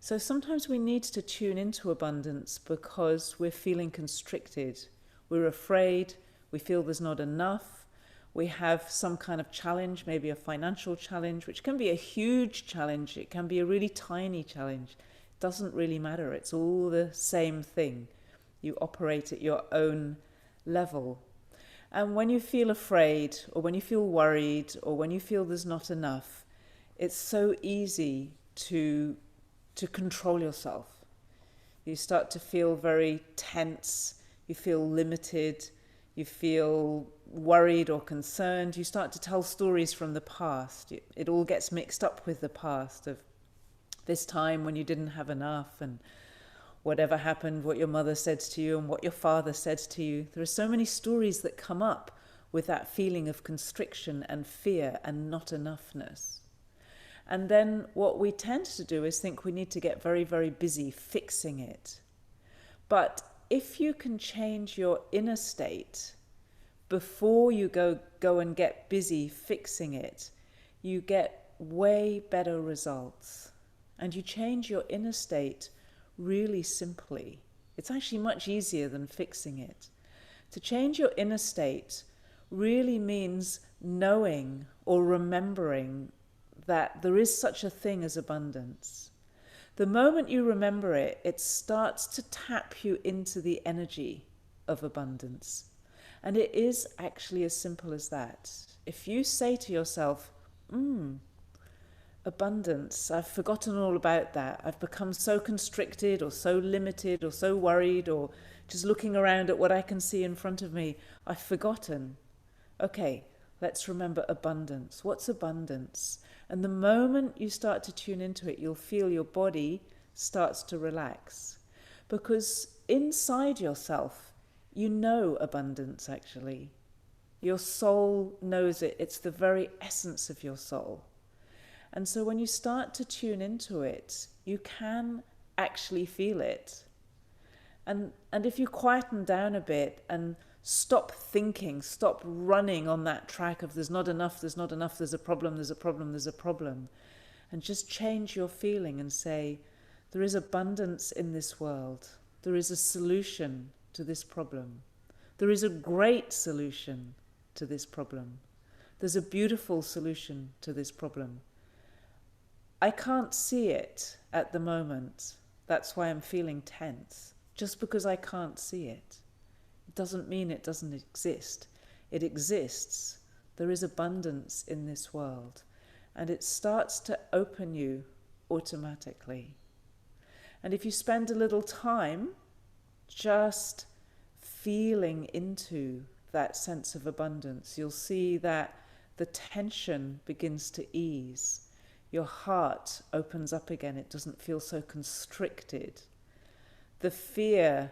So sometimes we need to tune into abundance because we're feeling constricted. We're afraid, we feel there's not enough. We have some kind of challenge, maybe a financial challenge, which can be a huge challenge. It can be a really tiny challenge. It doesn't really matter. It's all the same thing. You operate at your own level. And when you feel afraid, or when you feel worried, or when you feel there's not enough, it's so easy to control yourself. You start to feel very tense, you feel limited, you feel worried or concerned. You start to tell stories from the past. It all gets mixed up with the past of this time when you didn't have enough and whatever happened, what your mother said to you and what your father said to you. There are so many stories that come up with that feeling of constriction and fear and not enoughness. And then what we tend to do is think we need to get very, very busy fixing it. But if you can change your inner state before you go and get busy fixing it, you get way better results. And you change your inner state really simply. It's actually much easier than fixing it. To change your inner state really means knowing or remembering that there is such a thing as abundance. The moment you remember it, it starts to tap you into the energy of abundance. And it is actually as simple as that. If you say to yourself, abundance, I've forgotten all about that. I've become so constricted or so limited or so worried or just looking around at what I can see in front of me. I've forgotten. Okay, let's remember abundance. What's abundance? And the moment you start to tune into it, you'll feel your body starts to relax. Because inside yourself, you know abundance actually. Your soul knows it. It's the very essence of your soul. And so when you start to tune into it, you can actually feel it. And if you quieten down a bit and stop thinking, stop running on that track of there's not enough, there's not enough, there's a problem, there's a problem, there's a problem, and just change your feeling and say, there is abundance in this world. There is a solution to this problem. There is a great solution to this problem. There's a beautiful solution to this problem. I can't see it at the moment. That's why I'm feeling tense. Just because I can't see it. It doesn't mean it doesn't exist. It exists. There is abundance in this world. And it starts to open you automatically. And if you spend a little time just feeling into that sense of abundance, you'll see that the tension begins to ease. Your heart opens up again. It doesn't feel so constricted. The fear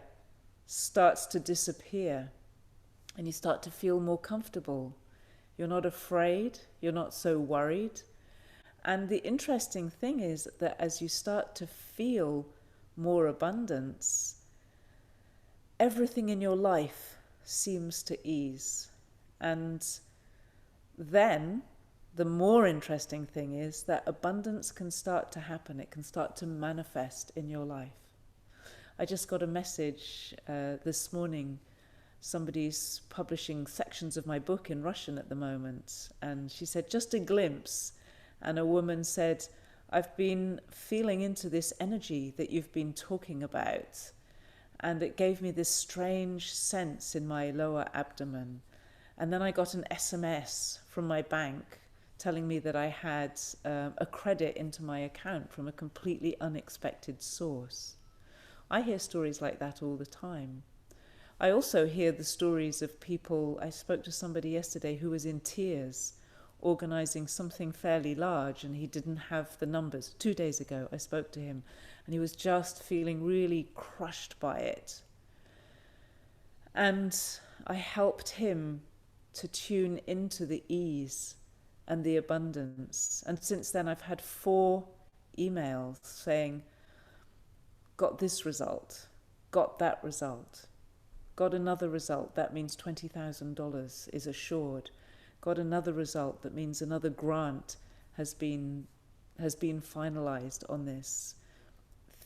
starts to disappear and you start to feel more comfortable. You're not afraid. You're not so worried. And the interesting thing is that as you start to feel more abundance, everything in your life seems to ease. And then the more interesting thing is that abundance can start to happen. It can start to manifest in your life. I just got a message this morning. Somebody's publishing sections of my book in Russian at the moment. And she said, just a glimpse. And a woman said, I've been feeling into this energy that you've been talking about. And it gave me this strange sense in my lower abdomen. And then I got an SMS from my bank telling me that I had a credit into my account from a completely unexpected source. I hear stories like that all the time. I also hear the stories of people. I spoke to somebody yesterday who was in tears organising something fairly large and he didn't have the numbers. 2 days ago I spoke to him and he was just feeling really crushed by it. And I helped him to tune into the ease and the abundance. And since then I've had 4 emails saying, got this result, got that result, got another result, that means $20,000 is assured, got another result, that means another grant has been finalized on this.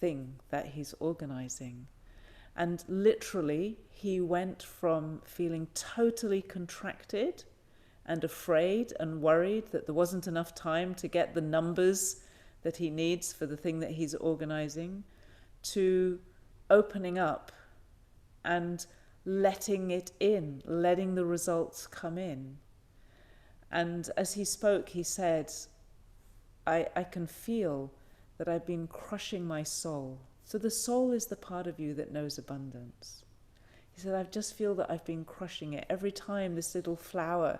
thing that he's organizing. And literally, he went from feeling totally contracted and afraid and worried that there wasn't enough time to get the numbers that he needs for the thing that he's organizing, to opening up and letting it in, letting the results come in. And as he spoke, he said, I can feel that I've been crushing my soul. So the soul is the part of you that knows abundance. He said, I just feel that I've been crushing it. Every time this little flower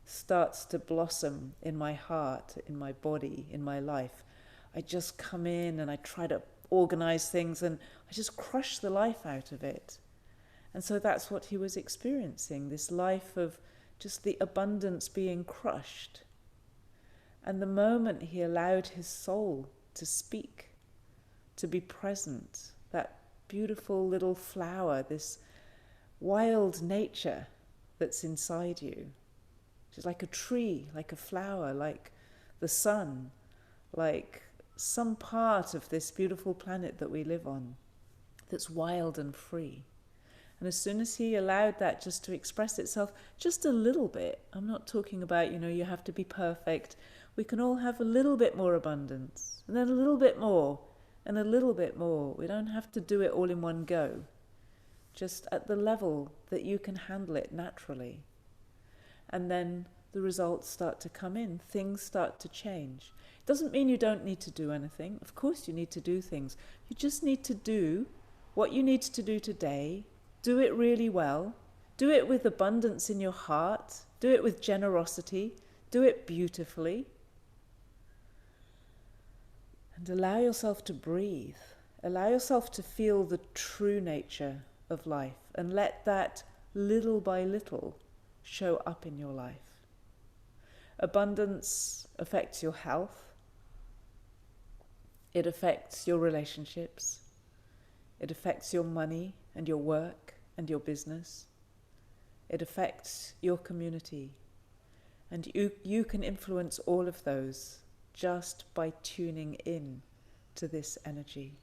starts to blossom in my heart, in my body, in my life, I just come in and I try to organize things and I just crush the life out of it. And so that's what he was experiencing, this life of just the abundance being crushed. And the moment he allowed his soul to speak, to be present, that beautiful little flower, this wild nature that's inside you, which is like a tree, like a flower, like the sun, like some part of this beautiful planet that we live on, that's wild and free. And as soon as he allowed that just to express itself just a little bit, I'm not talking about, you have to be perfect. We can all have a little bit more abundance, and then a little bit more, and a little bit more. We don't have to do it all in one go. Just at the level that you can handle it naturally. And then the results start to come in. Things start to change. It doesn't mean you don't need to do anything. Of course you need to do things. You just need to do what you need to do today. Do it really well. Do it with abundance in your heart. Do it with generosity. Do it beautifully. And allow yourself to breathe. Allow yourself to feel the true nature of life and let that little by little show up in your life. Abundance affects your health. It affects your relationships. It affects your money and your work and your business. It affects your community. And you can influence all of those just by tuning in to this energy.